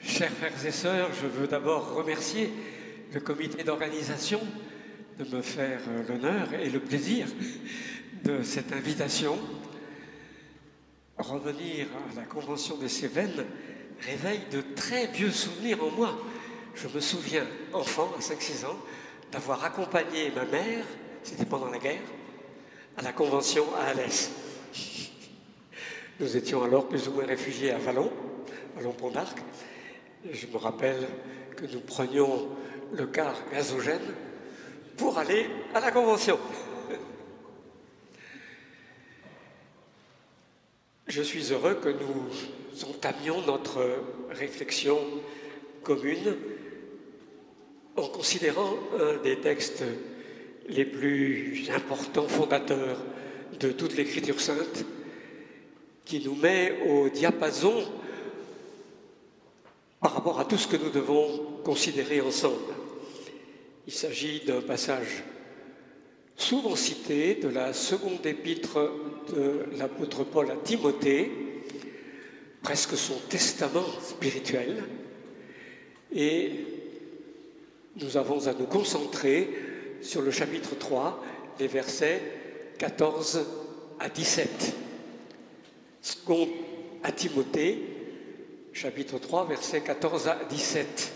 Chers frères et sœurs, je veux d'abord remercier le comité d'organisation de me faire l'honneur et le plaisir de cette invitation. Revenir à la Convention des Cévennes réveille de très vieux souvenirs en moi. Je me souviens, enfant, à 5-6 ans, d'avoir accompagné ma mère, c'était pendant la guerre, à la Convention à Alès. Nous étions alors plus ou moins réfugiés à Vallon Pont d'Arc. Et je me rappelle que nous prenions le car gazogène pour aller à la Convention. Je suis heureux que nous entamions notre réflexion commune en considérant un des textes les plus importants, fondateurs de toute l'Écriture sainte, qui nous met au diapason par rapport à tout ce que nous devons considérer ensemble. Il s'agit d'un passage souvent cité de la seconde épître de l'apôtre Paul à Timothée, presque son testament spirituel, et nous avons à nous concentrer sur le chapitre 3, les versets 14 à 17. Second à Timothée, chapitre 3, versets 14 à 17.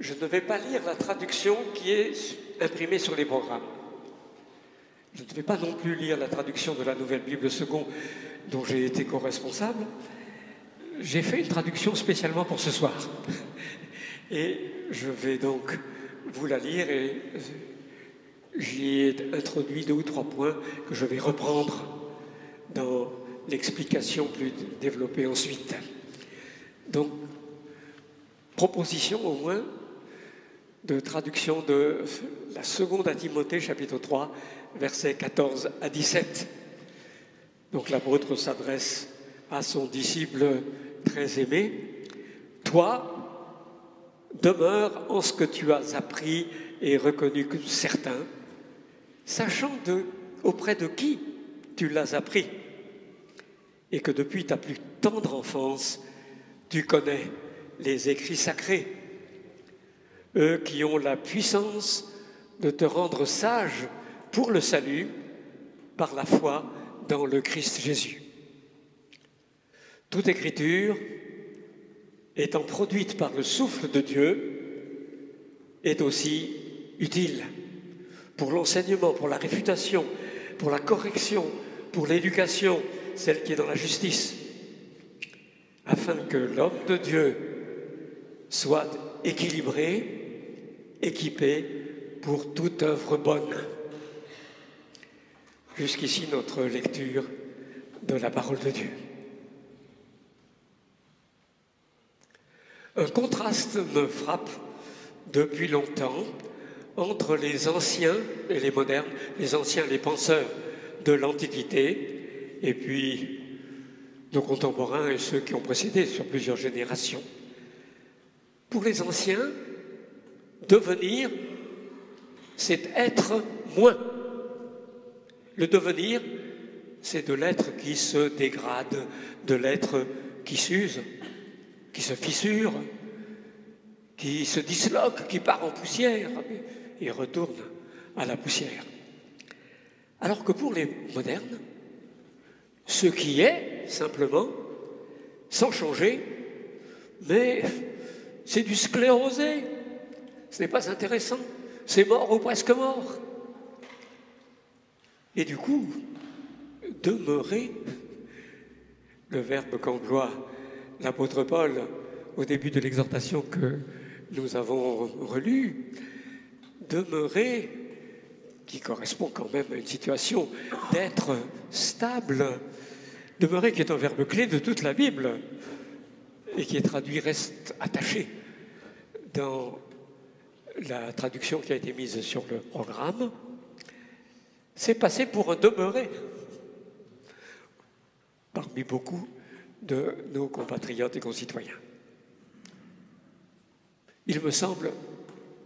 Je ne vais pas lire la traduction qui est imprimée sur les programmes. Je ne vais pas non plus lire la traduction de la Nouvelle Bible Second, dont j'ai été co-responsable. J'ai fait une traduction spécialement pour ce soir. Et je vais donc vous la lire et j'y ai introduit 2 ou 3 points que je vais reprendre dans l'explication plus développée ensuite. Donc, proposition au moins de traduction de la seconde à Timothée, chapitre 3, versets 14 à 17. Donc l'apôtre s'adresse à son disciple très aimé. « Toi, demeure en ce que tu as appris et reconnu comme certain, sachant auprès de qui tu l'as appris, et que depuis ta plus tendre enfance, tu connais les écrits sacrés, eux qui ont la puissance de te rendre sage pour le salut par la foi dans le Christ Jésus. Toute écriture, étant produite par le souffle de Dieu, est aussi utile pour l'enseignement, pour la réfutation, pour la correction, pour l'éducation, celle qui est dans la justice, afin que l'homme de Dieu soit équilibré, équipé pour toute œuvre bonne. » Jusqu'ici notre lecture de la parole de Dieu. Un contraste me frappe depuis longtemps entre les anciens et les modernes, les anciens, les penseurs de l'Antiquité, et puis nos contemporains et ceux qui ont précédé sur plusieurs générations. Pour les anciens, devenir, c'est être moins. Le devenir, c'est de l'être qui se dégrade, de l'être qui s'use, qui se fissure, qui se disloque, qui part en poussière et retourne à la poussière. Alors que pour les modernes, ce qui est, simplement, sans changer, mais c'est du sclérosé. Ce n'est pas intéressant. C'est mort ou presque mort. Et du coup, demeurer, le verbe qu'emploie l'apôtre Paul au début de l'exhortation que nous avons relue, demeurer, qui correspond quand même à une situation d'être stable, demeurer qui est un verbe clé de toute la Bible et qui est traduit « reste attaché » dans la traduction qui a été mise sur le programme, c'est passé pour un demeuré parmi beaucoup de nos compatriotes et concitoyens. Il me semble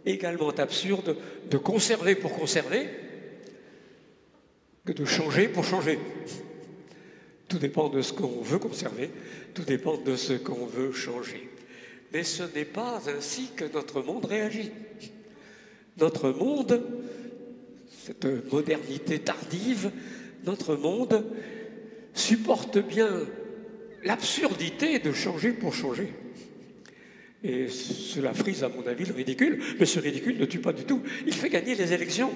également absurde de conserver pour conserver que de changer pour changer. Tout dépend de ce qu'on veut conserver, tout dépend de ce qu'on veut changer. Mais ce n'est pas ainsi que notre monde réagit. Notre monde, cette modernité tardive, notre monde supporte bien l'absurdité de changer pour changer. Et cela frise, à mon avis, le ridicule. Mais ce ridicule ne tue pas du tout. Il fait gagner les élections.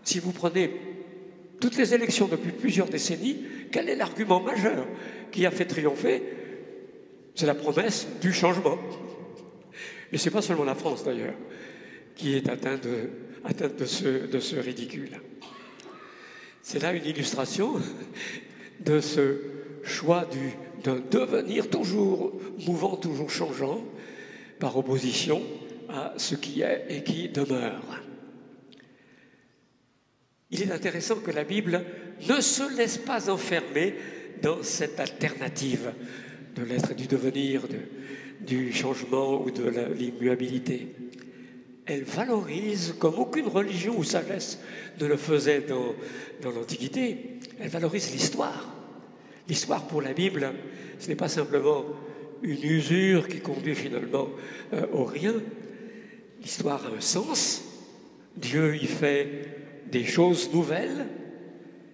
Si vous prenez toutes les élections depuis plusieurs décennies, quel est l'argument majeur qui a fait triompher? C'est la promesse du changement. Et ce n'est pas seulement la France, d'ailleurs, qui est atteinte de ce ridicule. C'est là une illustration de ce choix d'un devenir toujours mouvant, toujours changeant, par opposition à ce qui est et qui demeure. Il est intéressant que la Bible ne se laisse pas enfermer dans cette alternative de l'être et du devenir, du changement ou de l'immuabilité. Elle valorise, comme aucune religion ou sagesse ne le faisait dans l'Antiquité, elle valorise l'histoire. L'histoire pour la Bible, ce n'est pas simplement une usure qui conduit finalement au rien. L'histoire a un sens. Dieu y fait des choses nouvelles.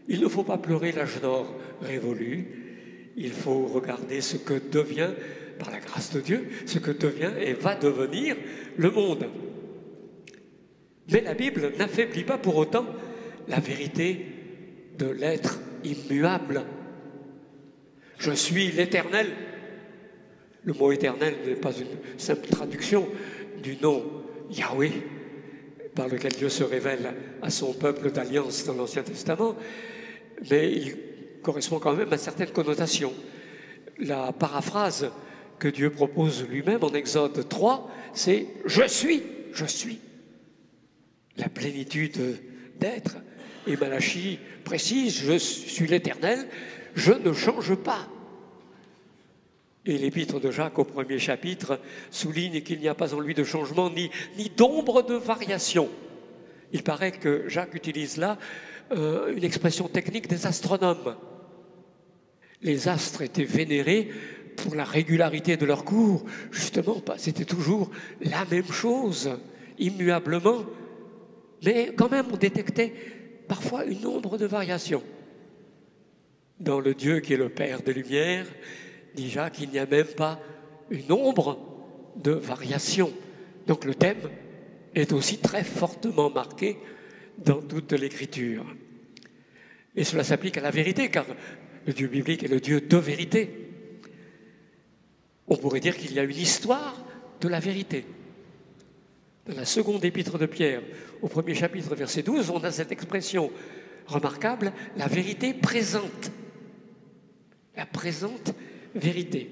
Il ne faut pas pleurer l'âge d'or révolu. Il faut regarder ce que devient, par la grâce de Dieu, ce que devient et va devenir le monde. Mais la Bible n'affaiblit pas pour autant la vérité de l'être immuable. Je suis l'Éternel. Le mot éternel n'est pas une simple traduction du nom Yahweh, par lequel Dieu se révèle à son peuple d'alliance dans l'Ancien Testament, mais il correspond quand même à certaines connotations. La paraphrase que Dieu propose lui-même en Exode 3, c'est « Je suis ». La plénitude d'être. Et Malachie précise « Je suis l'Éternel, je ne change pas ». Et l'épître de Jacques au premier chapitre souligne qu'il n'y a pas en lui de changement ni d'ombre de variation. Il paraît que Jacques utilise là une expression technique des astronomes. Les astres étaient vénérés pour la régularité de leur cours. Justement, c'était toujours la même chose, immuablement. Mais quand même, on détectait parfois une ombre de variation. Dans le Dieu qui est le Père des Lumières, dit Jacques, il n'y a même pas une ombre de variation. Donc le thème est aussi très fortement marqué dans toute l'Écriture. Et cela s'applique à la vérité, car le Dieu biblique est le Dieu de vérité. On pourrait dire qu'il y a une histoire de la vérité. Dans la seconde épître de Pierre, au premier chapitre, verset 12, on a cette expression remarquable, la vérité présente. La présente vérité.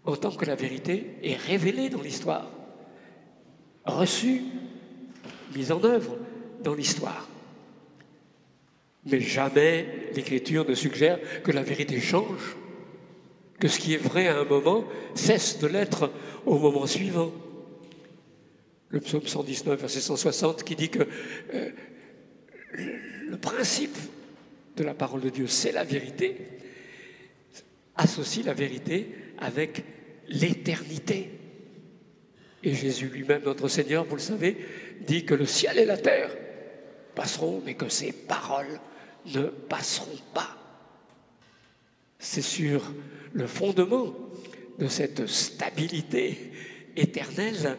En tant que la vérité est révélée dans l'histoire, reçue, mise en œuvre dans l'histoire. Mais jamais l'Écriture ne suggère que la vérité change, que ce qui est vrai à un moment cesse de l'être au moment suivant. Le psaume 119, verset 160, qui dit que le principe de la parole de Dieu, c'est la vérité, associe la vérité avec l'éternité. Et Jésus lui-même, notre Seigneur, vous le savez, dit que le ciel et la terre passeront, mais que ses paroles ne passeront pas. C'est sur le fondement de cette stabilité éternelle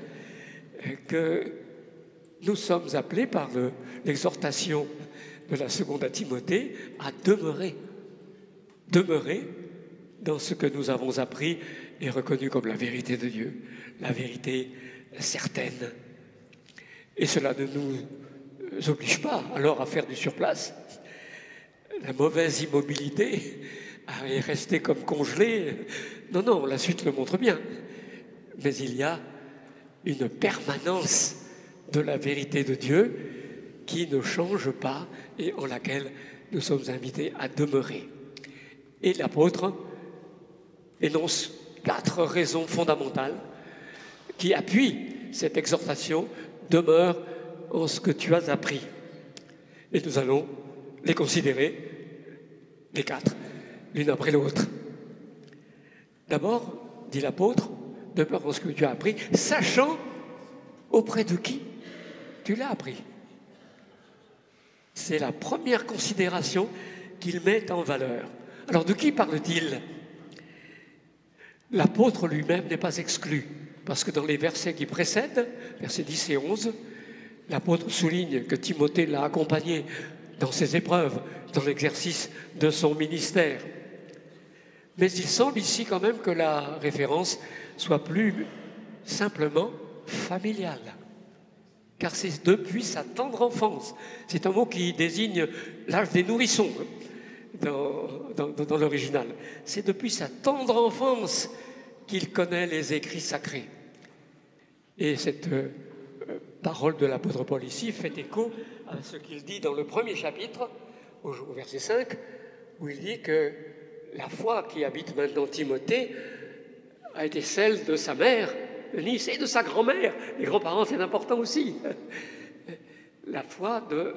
que nous sommes appelés par l'exhortation de la seconde à Timothée à demeurer dans ce que nous avons appris et reconnu comme la vérité de Dieu, la vérité certaine. Et cela ne nous oblige pas alors à faire du surplace. La mauvaise immobilité, à rester comme congelé, non, la suite le montre bien. Mais il y a une permanence de la vérité de Dieu qui ne change pas et en laquelle nous sommes invités à demeurer. Et l'apôtre énonce 4 raisons fondamentales qui appuient cette exhortation « Demeure en ce que tu as appris ». Et nous allons les considérer, les 4, l'une après l'autre. D'abord, dit l'apôtre, demeure en ce que tu as appris, sachant auprès de qui tu l'as appris. C'est la première considération qu'il met en valeur. Alors de qui parle-t-il? L'apôtre lui-même n'est pas exclu, parce que dans les versets qui précèdent, versets 10 et 11, l'apôtre souligne que Timothée l'a accompagné dans ses épreuves, dans l'exercice de son ministère. Mais il semble ici quand même que la référence soit plus simplement familiale, car c'est depuis sa tendre enfance. C'est un mot qui désigne l'âge des nourrissons dans l'original. C'est depuis sa tendre enfance qu'il connaît les écrits sacrés. Et cette parole de l'apôtre Paul ici fait écho à ce qu'il dit dans le premier chapitre, au verset 5, où il dit que la foi qui habite maintenant Timothée a été celle de sa mère, Eunice, et de sa grand-mère. Les grands-parents, c'est important aussi. La foi de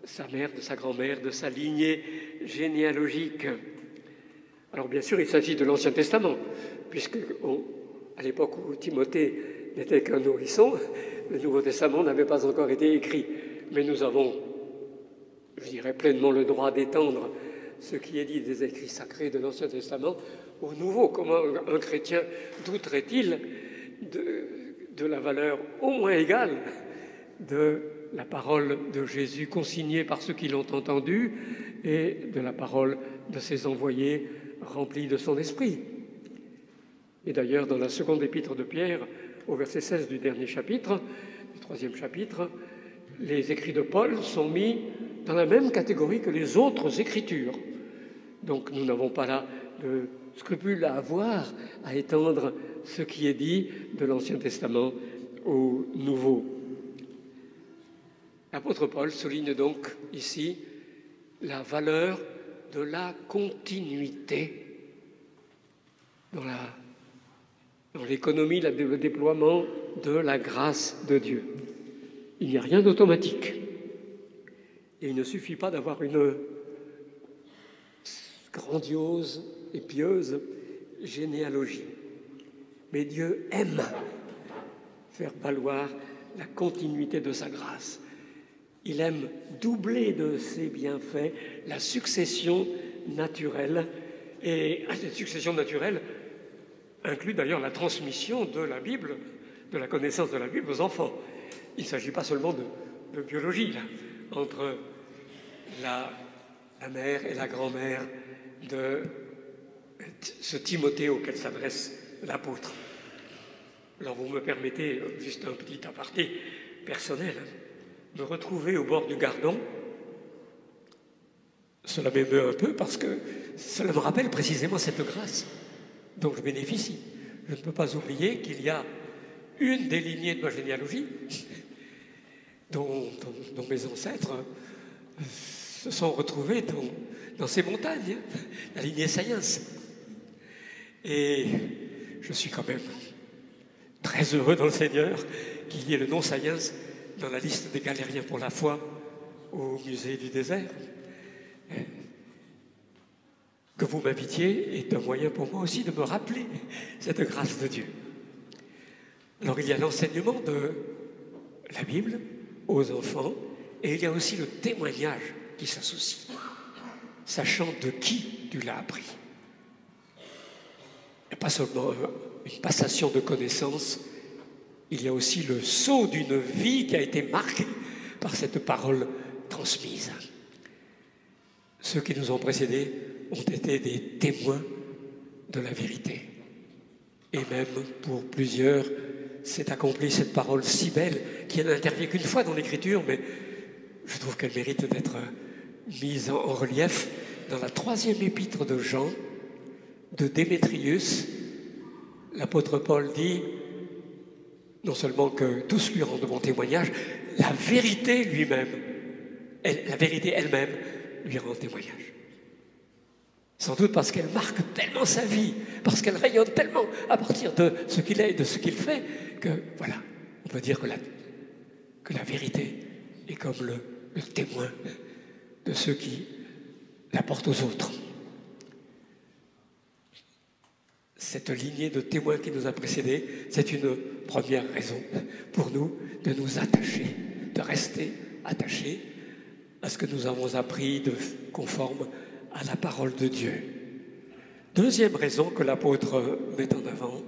sa mère, de sa grand-mère, de sa lignée généalogique. Alors bien sûr, il s'agit de l'Ancien Testament, puisque à l'époque où Timothée n'était qu'un nourrisson, le Nouveau Testament n'avait pas encore été écrit. Mais nous avons, je dirais, pleinement le droit d'étendre ce qui est dit des écrits sacrés de l'Ancien Testament au Nouveau. Comment un chrétien douterait-il de la valeur au moins égale de la parole de Jésus consignée par ceux qui l'ont entendu et de la parole de ses envoyés remplis de son esprit. Et d'ailleurs, dans la seconde épître de Pierre, au verset 16 du dernier chapitre, du troisième chapitre, les écrits de Paul sont mis dans la même catégorie que les autres écritures. Donc nous n'avons pas là de scrupule à avoir à étendre ce qui est dit de l'Ancien Testament au Nouveau. L'apôtre Paul souligne donc ici la valeur de la continuité dans l'économie, le déploiement de la grâce de Dieu. Il n'y a rien d'automatique. Et il ne suffit pas d'avoir une grandiose et pieuse généalogie. Mais Dieu aime faire valoir la continuité de sa grâce. Il aime doubler de ses bienfaits la succession naturelle. Et cette succession naturelle inclut d'ailleurs la transmission de la Bible, de la connaissance de la Bible aux enfants. Il ne s'agit pas seulement de biologie, là, entre la mère et la grand-mère de ce Timothée auquel s'adresse l'apôtre. Alors vous me permettez, juste un petit aparté personnel, me retrouver au bord du Gardon. Cela m'émeut un peu parce que cela me rappelle précisément cette grâce dont je bénéficie. Je ne peux pas oublier qu'il y a une des lignées de ma généalogie dont mes ancêtres se sont retrouvés dans ces montagnes, la lignée Saïens. Et je suis quand même très heureux dans le Seigneur qu'il y ait le nom Saïens dans la liste des galériens pour la foi au musée du désert. Que vous m'invitiez est un moyen pour moi aussi de me rappeler cette grâce de Dieu. Alors il y a l'enseignement de la Bible aux enfants et il y a aussi le témoignage qui s'associe, sachant de qui tu l'as appris. Il n'y a pas seulement une passation de connaissances, il y a aussi le sceau d'une vie qui a été marquée par cette parole transmise. Ceux qui nous ont précédés ont été des témoins de la vérité. Et même pour plusieurs, s'est accomplie cette parole si belle qui n'intervient qu'une fois dans l'Écriture, mais je trouve qu'elle mérite d'être mise en relief dans la troisième épître de Jean, de Démétrius. L'apôtre Paul dit non seulement que tous lui rendront témoignage, la vérité lui-même, la vérité elle-même lui rend témoignage. Sans doute parce qu'elle marque tellement sa vie, parce qu'elle rayonne tellement à partir de ce qu'il est et de ce qu'il fait, que voilà, on peut dire que la vérité est comme le témoin de ceux qui l'apportent aux autres. cette lignée de témoins qui nous a précédés, c'est une première raison pour nous de nous attacher, de rester attachés à ce que nous avons appris de conforme à la parole de Dieu. Deuxième raison que l'apôtre met en avant,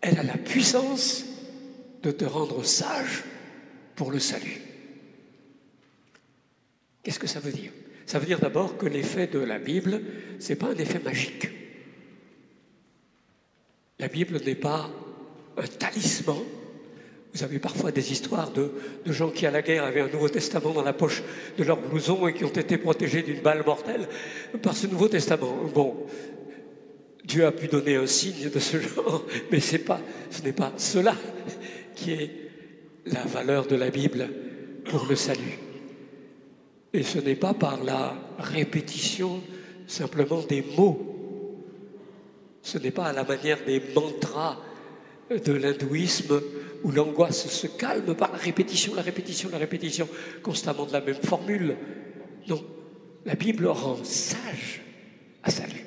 elle a la puissance de te rendre sage pour le salut. Qu'est-ce que ça veut dire? Ça veut dire d'abord que l'effet de la Bible, ce n'est pas un effet magique. La Bible n'est pas un talisman. Vous avez parfois des histoires de gens qui, à la guerre, avaient un Nouveau Testament dans la poche de leur blouson et qui ont été protégés d'une balle mortelle par ce Nouveau Testament. Bon, Dieu a pu donner un signe de ce genre, mais ce n'est pas cela qui est la valeur de la Bible pour le salut. Et ce n'est pas par la répétition simplement des mots. Ce n'est pas à la manière des mantras de l'hindouisme où l'angoisse se calme par la répétition, constamment de la même formule. Non, la Bible rend sage à salut.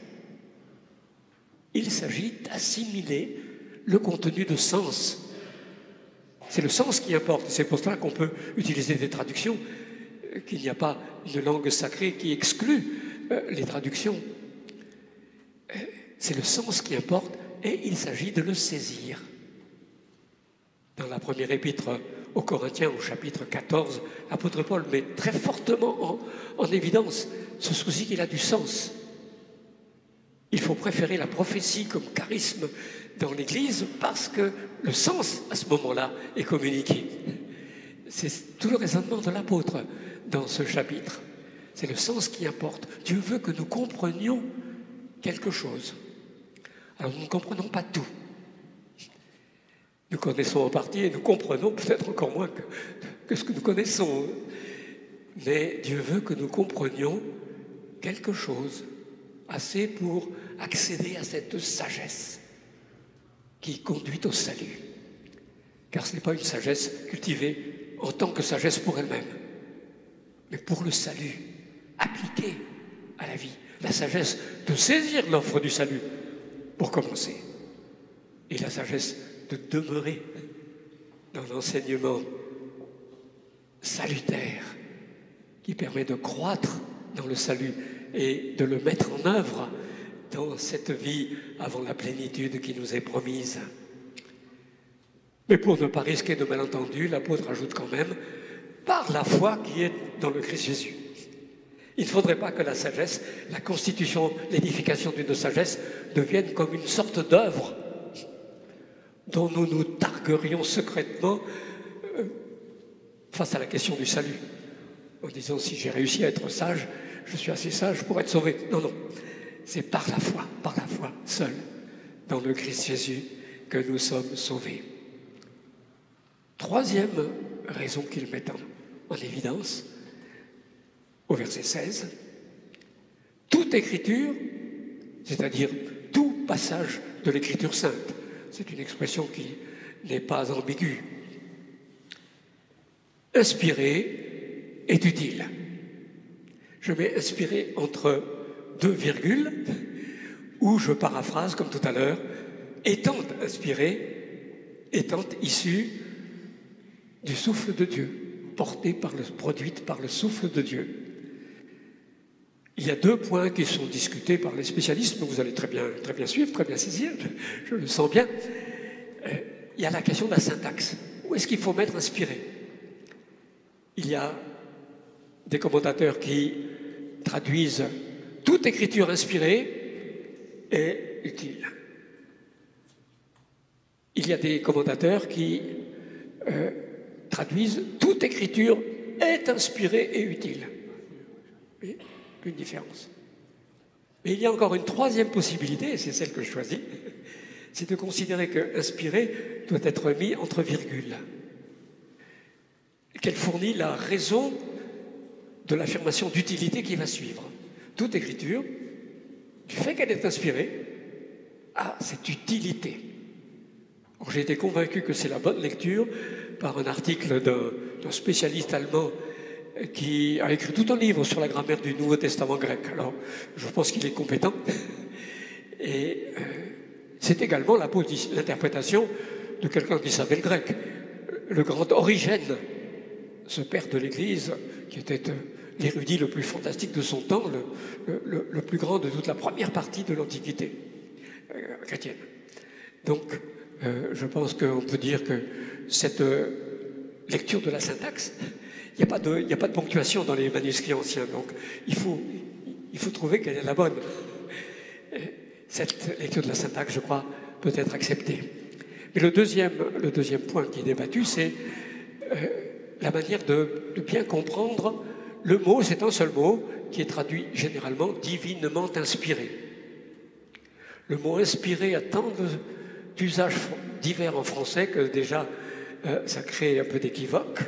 Il s'agit d'assimiler le contenu de sens. C'est le sens qui importe. C'est pour cela qu'on peut utiliser des traductions, qu'il n'y a pas une langue sacrée qui exclut les traductions. C'est le sens qui importe et il s'agit de le saisir. Dans la première épître aux Corinthiens, au chapitre 14, l'apôtre Paul met très fortement en évidence ce souci qu'il a du sens. Il faut préférer la prophétie comme charisme dans l'Église parce que le sens, à ce moment-là, est communiqué. C'est tout le raisonnement de l'apôtre dans ce chapitre. C'est le sens qui importe. Dieu veut que nous comprenions quelque chose. Alors nous ne comprenons pas tout. Nous connaissons en partie et nous comprenons peut-être encore moins que ce que nous connaissons. Mais Dieu veut que nous comprenions quelque chose, assez pour accéder à cette sagesse qui conduit au salut. Car ce n'est pas une sagesse cultivée en tant que sagesse pour elle-même, mais pour le salut, appliquée à la vie. La sagesse de saisir l'offre du salut, pour commencer. Et la sagesse de demeurer dans l'enseignement salutaire qui permet de croître dans le salut et de le mettre en œuvre dans cette vie avant la plénitude qui nous est promise. Mais pour ne pas risquer de malentendus, l'apôtre ajoute quand même par la foi qui est dans le Christ Jésus. Il ne faudrait pas que la sagesse, la constitution, l'édification d'une sagesse devienne comme une sorte d'œuvre dont nous nous targuerions secrètement face à la question du salut, en disant si j'ai réussi à être sage, je suis assez sage pour être sauvé. Non, non, c'est par la foi seule, dans le Christ Jésus, que nous sommes sauvés. Troisième raison qu'il met en évidence, au verset 16, toute écriture, c'est-à-dire tout passage de l'écriture sainte, c'est une expression qui n'est pas ambiguë, inspiré est utile. Je mets inspiré entre deux virgules, où je paraphrase comme tout à l'heure, étant inspiré, étant issu du souffle de Dieu, produite par le souffle de Dieu. Il y a deux points qui sont discutés par les spécialistes, mais vous allez très bien suivre, très bien saisir, je le sens bien. Il y a la question de la syntaxe. Où est-ce qu'il faut mettre inspiré? Il y a des commentateurs qui traduisent toute écriture inspirée est utile. Il y a des commentateurs qui traduisent toute écriture est inspirée et utile. Oui, une différence. Mais il y a encore une troisième possibilité, et c'est celle que je choisis, c'est de considérer que inspiré doit être mis entre virgules, qu'elle fournit la raison de l'affirmation d'utilité qui va suivre. Toute écriture, du fait qu'elle est inspirée, a cette utilité. Or, j'ai été convaincu que c'est la bonne lecture par un article d'un spécialiste allemand qui a écrit tout un livre sur la grammaire du Nouveau Testament grec. Alors, je pense qu'il est compétent. Et c'est également l'interprétation de quelqu'un qui savait le grec, le grand Origène, ce père de l'Église, qui était l'érudit le plus fantastique de son temps, le plus grand de toute la première partie de l'Antiquité chrétienne. Donc, je pense qu'on peut dire que cette lecture de la syntaxe, il n'y a pas de ponctuation dans les manuscrits anciens, donc il faut trouver quelle est la bonne. Cette lecture de la syntaxe, je crois, peut être acceptée. Mais le deuxième point qui est débattu, c'est la manière de bien comprendre le mot. C'est un seul mot qui est traduit généralement divinement inspiré. Le mot inspiré a tant d'usages divers en français que déjà ça crée un peu d'équivoque.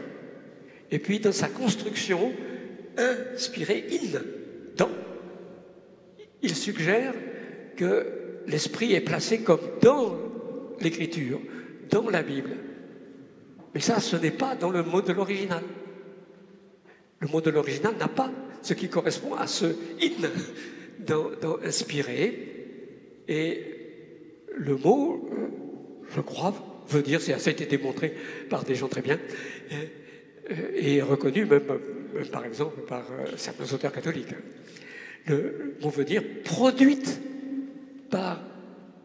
Et puis dans sa construction, inspiré, dans, il suggère que l'esprit est placé comme dans l'écriture, dans la Bible. Mais ça, ce n'est pas dans le mot de l'original. Le mot de l'original n'a pas ce qui correspond à ce dans inspiré. Et le mot, je crois, veut dire, ça a été démontré par des gens très bien, et reconnu même par exemple par certains auteurs catholiques. Le mot veut dire produite par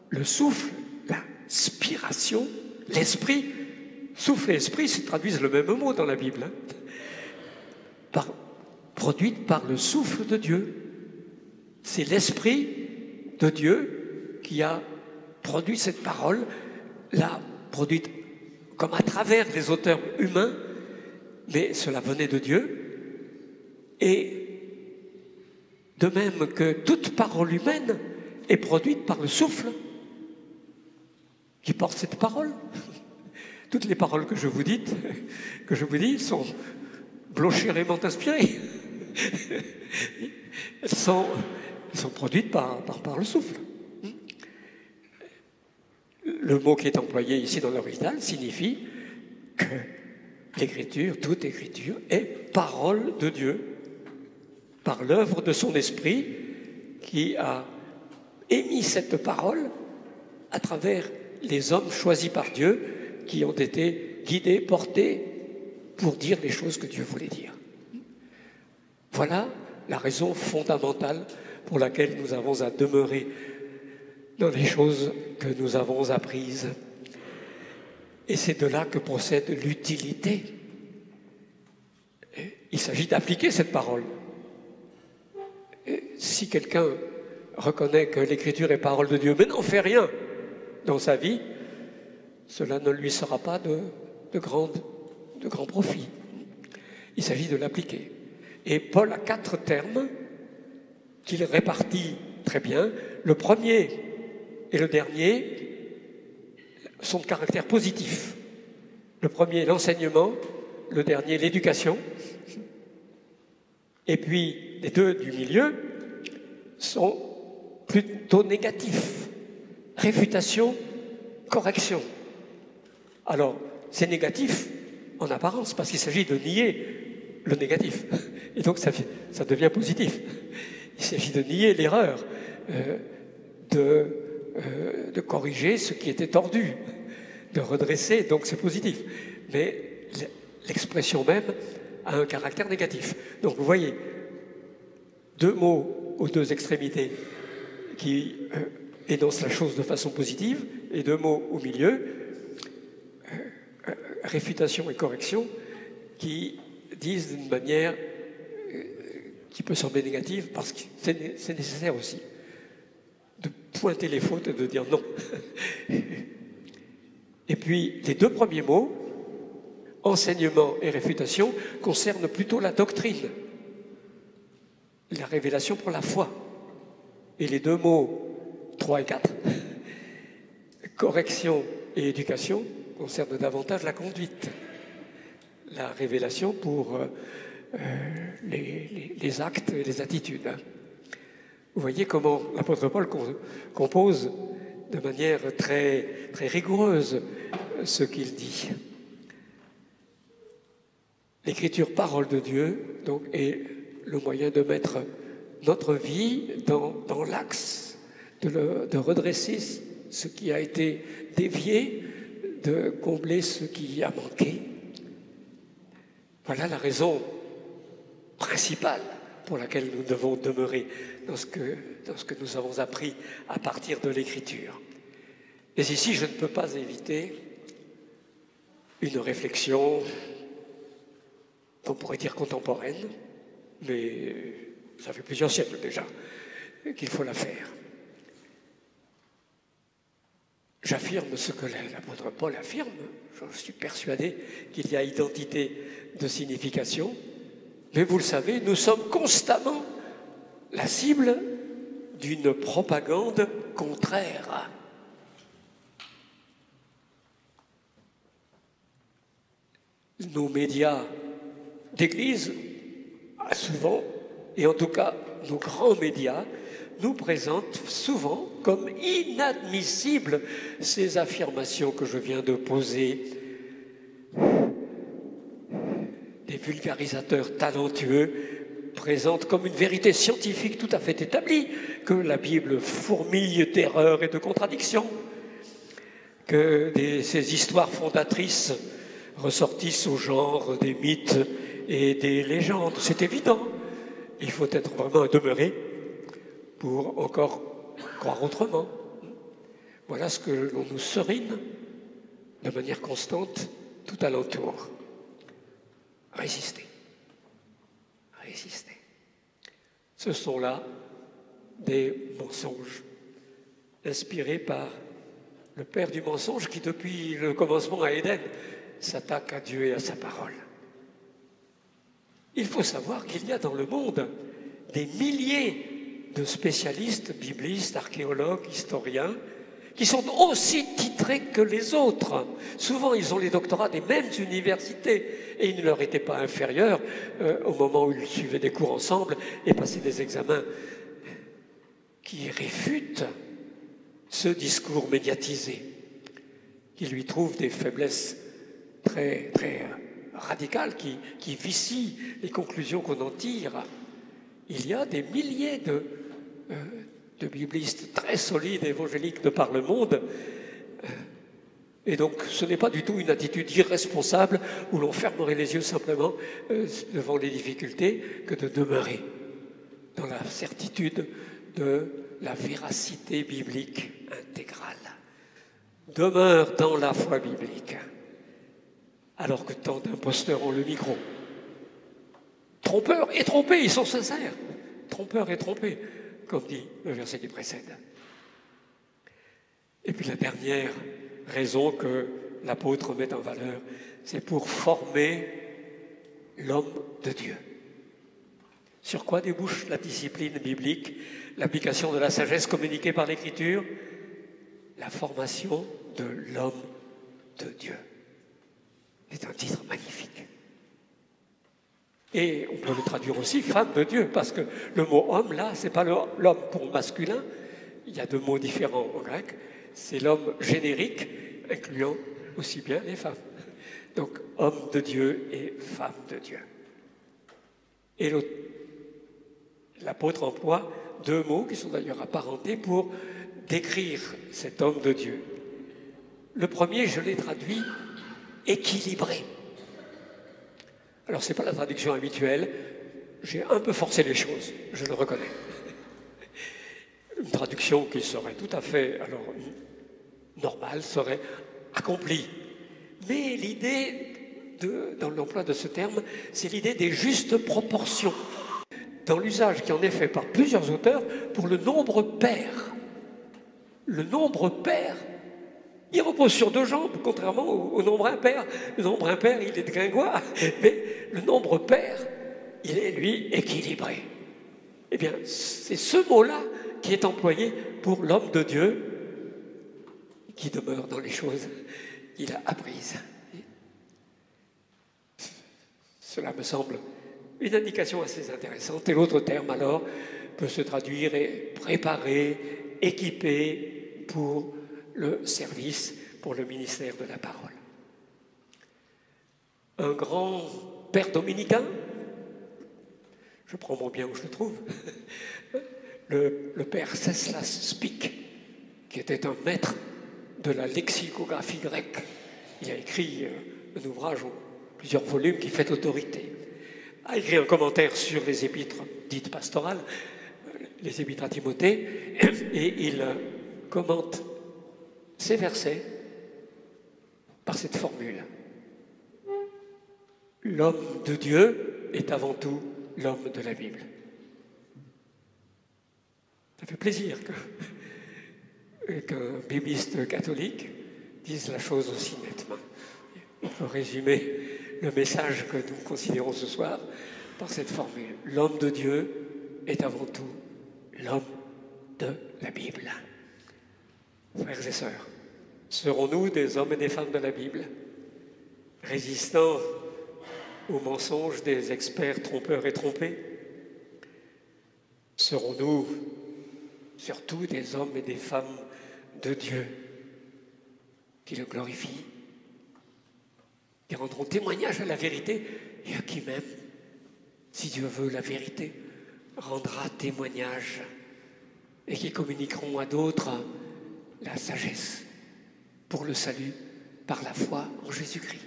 le souffle, l'inspiration, l'esprit. Souffle et esprit se traduisent le même mot dans la Bible. Produite par le souffle de Dieu. C'est l'esprit de Dieu qui a produit cette parole, l'a produite comme à travers les auteurs humains, mais cela venait de Dieu. Et de même que toute parole humaine est produite par le souffle qui porte cette parole. Toutes les paroles que je vous dis sont blochérement inspirées. Elles sont produites par le souffle. Le mot qui est employé ici dans l'original signifie que l'écriture, toute écriture, est parole de Dieu, par l'œuvre de son esprit qui a émis cette parole à travers les hommes choisis par Dieu qui ont été guidés, portés pour dire les choses que Dieu voulait dire. Voilà la raison fondamentale pour laquelle nous avons à demeurer dans les choses que nous avons apprises. Et c'est de là que procède l'utilité. Il s'agit d'appliquer cette parole. Si quelqu'un reconnaît que l'Écriture est parole de Dieu, mais n'en fait rien dans sa vie, cela ne lui sera pas de grand profit. Il s'agit de l'appliquer. Et Paul a 4 termes qu'il répartit très bien. Le premier et le dernier sont de caractère positif. Le premier, l'enseignement, le dernier, l'éducation. Et puis, les deux du milieu sont plutôt négatifs. Réfutation, correction. Alors, c'est négatif en apparence, parce qu'il s'agit de nier le négatif. Et donc, ça devient positif. Il s'agit de nier l'erreur, de corriger ce qui était tordu, de redresser, donc c'est positif. Mais l'expression même a un caractère négatif. Donc, vous voyez, 2 mots aux 2 extrémités qui énoncent la chose de façon positive, et 2 mots au milieu, réfutation et correction, qui disent d'une manière qui peut sembler négative, parce que c'est nécessaire aussi de pointer les fautes et de dire non. Et puis, les 2 premiers mots, enseignement et réfutation, concernent plutôt la doctrine, la révélation pour la foi. Et les 2 mots 3 et 4, correction et éducation, concernent davantage la conduite, la révélation pour les actes et les attitudes. Vous voyez comment l'apôtre Paul compose de manière très, très rigoureuse ce qu'il dit. L'écriture, parole de Dieu, donc, est le moyen de mettre notre vie dans l'axe, de redresser ce qui a été dévié, de combler ce qui a manqué. Voilà la raison principale pour laquelle nous devons demeurer dans ce que nous avons appris à partir de l'Écriture. Mais ici, je ne peux pas éviter une réflexion qu'on pourrait dire contemporaine, mais ça fait plusieurs siècles déjà qu'il faut la faire. J'affirme ce que l'apôtre Paul affirme, je suis persuadé qu'il y a identité de signification, mais vous le savez, nous sommes constamment la cible d'une propagande contraire. Nos médias d'Église, souvent, et en tout cas nos grands médias, nous présentent souvent comme inadmissibles ces affirmations que je viens de poser. Des vulgarisateurs talentueux présentent comme une vérité scientifique tout à fait établie que la Bible fourmille d'erreurs et de contradictions, que ces histoires fondatrices ressortissent au genre des mythes et des légendes. C'est évident, il faut être vraiment demeuré pour encore croire autrement. Voilà ce que l'on nous serine de manière constante tout alentour. Résister. Résister. Ce sont là des mensonges inspirés par le père du mensonge qui, depuis le commencement à Éden, s'attaque à Dieu et à sa parole. Il faut savoir qu'il y a dans le monde des milliers de spécialistes, biblistes, archéologues, historiens, qui sont aussi titrés que les autres. Souvent, ils ont les doctorats des mêmes universités et il ne leur était pas inférieur au moment où ils suivaient des cours ensemble et passaient des examens qui réfutent ce discours médiatisé, qui lui trouve des faiblesses très, très radicales, qui vicient les conclusions qu'on en tire. Il y a des milliers de biblistes très solides, évangéliques de par le monde. Et donc, ce n'est pas du tout une attitude irresponsable où l'on fermerait les yeux simplement devant les difficultés que de demeurer dans la certitude de la véracité biblique intégrale. Demeure dans la foi biblique, alors que tant d'imposteurs ont le micro. Trompeurs et trompés, ils sont sincères. Trompeurs et trompés, comme dit le verset qui précède. Et puis la dernière raison que l'apôtre met en valeur, c'est pour former l'homme de Dieu. Sur quoi débouche la discipline biblique, l'application de la sagesse communiquée par l'Écriture? La formation de l'homme de Dieu. C'est un titre magnifique. Et on peut le traduire aussi femme de Dieu, parce que le mot homme, là, ce n'est pas l'homme pour masculin. Il y a deux mots différents en grec. C'est l'homme générique, incluant aussi bien les femmes. Donc, homme de Dieu et femme de Dieu. Et l'apôtre emploie deux mots qui sont d'ailleurs apparentés pour décrire cet homme de Dieu. Le premier, je l'ai traduit équilibré. Alors, ce n'est pas la traduction habituelle. J'ai un peu forcé les choses, je le reconnais. Une traduction qui serait tout à fait normale serait accomplie. Mais l'idée, dans l'emploi de ce terme, c'est l'idée des justes proportions. Dans l'usage qui en est fait par plusieurs auteurs pour le nombre pair. Le nombre pair, il repose sur deux jambes, contrairement au nombre impair. Le nombre impair, il est de gringoire, mais le nombre pair, il est, lui, équilibré. Eh bien, c'est ce mot-là qui est employé pour l'homme de Dieu qui demeure dans les choses qu'il a apprises. Cela me semble une indication assez intéressante. Et l'autre terme, alors, peut se traduire et préparer, équiper pour le service, pour le ministère de la parole. Un grand père dominicain, je prends mon bien où je le trouve, le père Ceslas Spik, qui était un maître de la lexicographie grecque. Il a écrit un ouvrage en plusieurs volumes qui fait autorité. A écrit un commentaire sur les épîtres dites pastorales, les épîtres à Timothée, et il commente ces versets par cette formule. L'homme de Dieu est avant tout l'homme de la Bible. Ça fait plaisir qu'un bibliste catholique dise la chose aussi nettement. On peut résumer le message que nous considérons ce soir par cette formule. L'homme de Dieu est avant tout l'homme de la Bible. Frères et sœurs, serons-nous des hommes et des femmes de la Bible, résistant aux mensonges des experts trompeurs et trompés? Serons-nous surtout des hommes et des femmes de Dieu qui le glorifient, qui rendront témoignage à la vérité et à qui même, si Dieu veut la vérité, rendra témoignage et qui communiqueront à d'autres la sagesse pour le salut par la foi en Jésus-Christ.